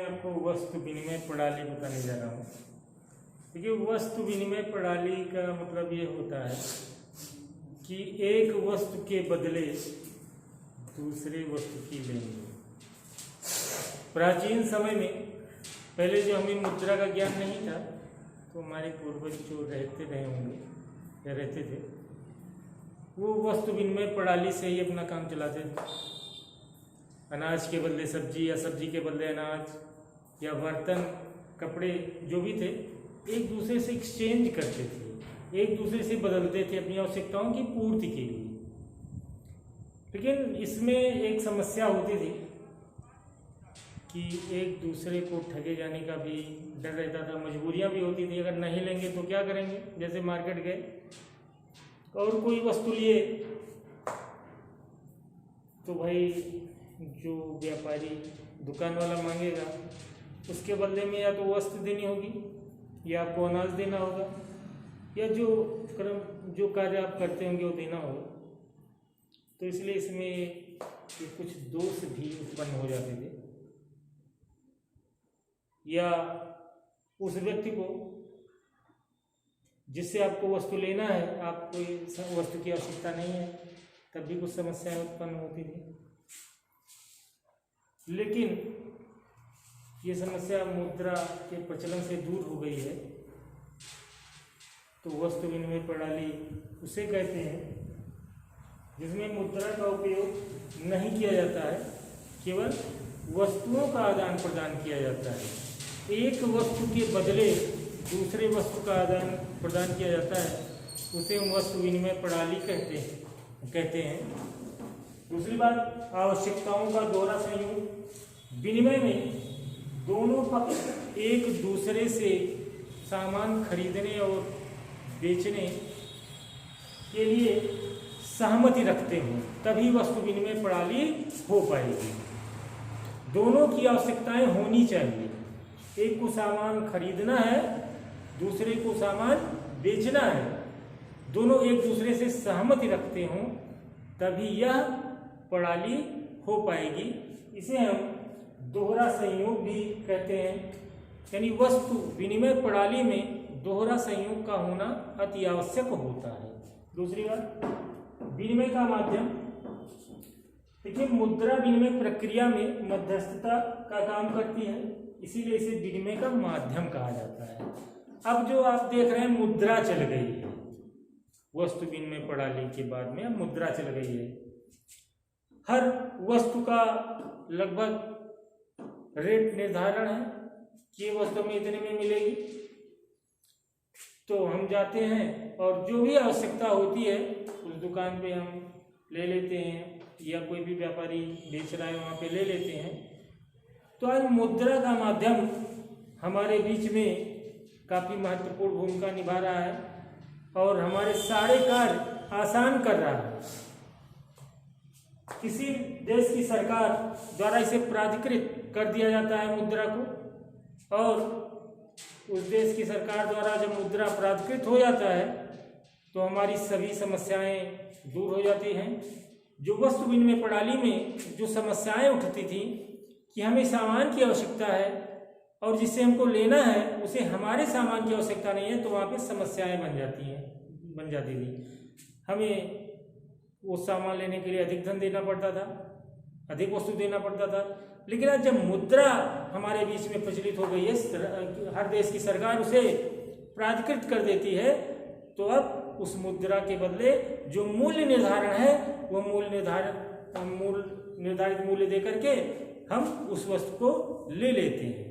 आपको वस्तु विनिमय प्रणाली बताने जा रहा हूँ। देखिए, वस्तु विनिमय प्रणाली का मतलब ये होता है कि एक वस्तु के बदले दूसरे वस्तु की लेंगे। प्राचीन समय में पहले जो हमें मुद्रा का ज्ञान नहीं था, तो हमारे पूर्वज जो रहते थे, वो वस्तु विनिमय प्रणाली से ही अपना काम चलाते थे। अनाज के बदले सब्जी या सब्जी के बदले अनाज या बर्तन, कपड़े जो भी थे, एक दूसरे से एक्सचेंज करते थे, एक दूसरे से बदलते थे अपनी आवश्यकताओं की पूर्ति के लिए। लेकिन इसमें एक समस्या होती थी कि एक दूसरे को ठगे जाने का भी डर रहता था, मजबूरियां भी होती थी। अगर नहीं लेंगे तो क्या करेंगे? जैसे मार्केट गए और कोई वस्तु लिए, तो भाई जो व्यापारी दुकान वाला मांगेगा उसके बदले में या तो वस्तु देनी होगी या आपको अनाज देना होगा, या जो कार्य आप करते होंगे वो देना होगा। तो इसलिए इसमें कुछ दोष भी उत्पन्न हो जाते थे, या उस व्यक्ति को जिससे आपको वस्तु लेना है, आपको वस्तु की आवश्यकता नहीं है, तब भी कुछ समस्याएं उत्पन्न होती थी। लेकिन ये समस्या मुद्रा के प्रचलन से दूर हो गई है। तो वस्तु विनिमय प्रणाली उसे कहते हैं जिसमें मुद्रा का उपयोग नहीं किया जाता है, केवल वस्तुओं का आदान प्रदान किया जाता है। एक वस्तु के बदले दूसरे वस्तु का आदान प्रदान किया जाता है, उसे हम वस्तु विनिमय प्रणाली कहते हैं। दूसरी बात, आवश्यकताओं का दोहरा संयोग। विनिमय में दोनों पक्ष एक दूसरे से सामान खरीदने और बेचने के लिए सहमति रखते हो, तभी वस्तु विनिमय प्रणाली हो पाएगी। दोनों की आवश्यकताएं होनी चाहिए। एक को सामान खरीदना है, दूसरे को सामान बेचना है, दोनों एक दूसरे से सहमति रखते हों, तभी यह प्रणाली हो पाएगी। इसे हम दोहरा संयोग भी कहते हैं। यानी वस्तु विनिमय प्रणाली में दोहरा संयोग का होना अति आवश्यक होता है। दूसरी बात, विनिमय का माध्यम। देखिए, मुद्रा विनिमय प्रक्रिया में मध्यस्थता का काम करती है, इसीलिए इसे विनिमय का माध्यम कहा जाता है। अब जो आप देख रहे हैं, मुद्रा चल गई है। वस्तु विनिमय प्रणाली के बाद में अब मुद्रा चल गई है। हर वस्तु का लगभग रेट निर्धारण है कि ये वस्तु में इतने में मिलेगी। तो हम जाते हैं और जो भी आवश्यकता होती है उस दुकान पे हम ले लेते हैं, या कोई भी व्यापारी बेच रहा है वहाँ पे ले लेते हैं। तो आज मुद्रा का माध्यम हमारे बीच में काफ़ी महत्वपूर्ण भूमिका निभा रहा है और हमारे सारे कार्य आसान कर रहा है। किसी देश की सरकार द्वारा इसे प्राधिकृत कर दिया जाता है मुद्रा को, और उस देश की सरकार द्वारा जब मुद्रा प्राधिकृत हो जाता है तो हमारी सभी समस्याएं दूर हो जाती हैं। जो वस्तु विनिमय प्रणाली में जो समस्याएं उठती थी कि हमें सामान की आवश्यकता है और जिससे हमको लेना है उसे हमारे सामान की आवश्यकता नहीं है, तो वहाँ पे समस्याएं बन जाती थी। हमें वो सामान लेने के लिए अधिक धन देना पड़ता था, अधिक वस्तु देना पड़ता था। लेकिन आज जब मुद्रा हमारे बीच में प्रचलित हो गई है, हर देश की सरकार उसे प्राधिकृत कर देती है, तो अब उस मुद्रा के बदले जो मूल्य निर्धारण है वो निर्धारित मूल्य दे करके हम उस वस्तु को ले लेते हैं।